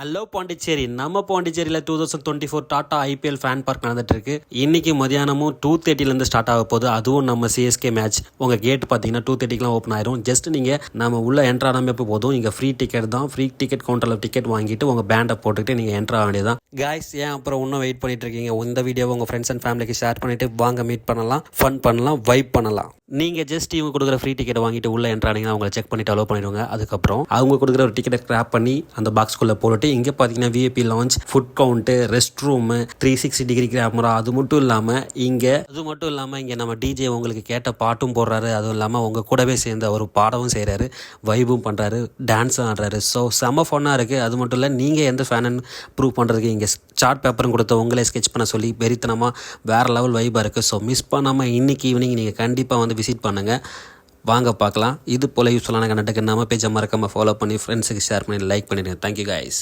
Hello Pondicherry, நம்ம பாண்டிச்சேரியில் 2024 Tata IPL fan park நடந்துட்டு இருக்கு. இன்னைக்கு மதியானமும் 2:30 ஸ்டார்ட் ஆக போகுது. அதுவும் நம்ம சிஎஸ்கே மேட்ச். உங்கள் கேட் பார்த்தீங்கன்னா 2:30 ஓப்பன் ஆயிரும். ஜஸ்ட் நீங்கள் நம்ம உள்ள என்ட்ரு ஆனாமே போதும். இங்கே ஃப்ரீ டிக்கெட் தான். ஃப்ரீ டிக்கெட் கவுண்டரில் டிக்கெட் வாங்கிட்டு உங்கள் பேண்டை போட்டுக்கிட்டு நீங்கள் என்ட்ரு ஆக வேண்டியதான். காய்ஸ், ஏன் அப்புறம் இன்னும் வெயிட் பண்ணிட்டு இருக்கீங்க? இந்த வீடியோவை உங்கள் ஃப்ரெண்ட்ஸ் அண்ட் ஃபேமிலிக்கு ஷேர் பண்ணிட்டு வாங்க மீட் பண்ணலாம், ஃபன் பண்ணலாம், வைப் பண்ணலாம். நீங்கள் ஜஸ்ட் இவங்க கொடுக்குற ஃப்ரீ டிக்கெட் வாங்கிட்டு உள்ள என்ட்ரானீங்கன்னா அவங்களை செக் பண்ணிட்டு அலோவ் பண்ணிடுவாங்க. அதுக்கப்புறம் அவங்க கொடுக்குற ஒரு டிக்கெட்டை கிராப் பண்ணி அந்த பாக்ஸ்குள்ளே போட்டுட்டு இங்கே பார்த்தீங்கன்னா VIP launch, food count, rest room, 360 camera, அது மட்டும் இல்லாமல் இங்கே நம்ம டிஜே உங்களுக்கு கேட்ட பாட்டும் போடுறாரு. அதுவும் இல்லாமல் உங்கள் கூடவே சேர்ந்த ஒரு பாடவும் செய்கிறாரு, வைபும் பண்ணுறாரு, டான்ஸும் ஆடுறாரு. ஸோ செம்ம ஃபன்னாக இருக்குது. அது மட்டும் இல்லை, நீங்கள் எந்த ஃபேனுன்னு ப்ரூவ் பண்ணுறதுக்கு இங்கே சார்ட் பேப்பரும் கொடுத்து உங்களே ஸ்கெச் பண்ண சொல்லி வெறித்தனமாக வேறு லெவல் வைபாக இருக்குது. ஸோ மிஸ் பண்ணாமல் இன்றைக்கி ஈவினிங் நீங்கள் கண்டிப்பாக வந்து விசிட் பண்ணுங்கள். வாங்க பார்க்கலாம். இது போல் யூஸ்ஃபுல்லான கண்டென்ட்டுக்கு நம்ம பேஜை மறக்காமல் ஃபாலோ பண்ணி ஃப்ரெண்ட்ஸுக்கு ஷேர் பண்ணி லைக் பண்ணிடுங்க. Thank you guys.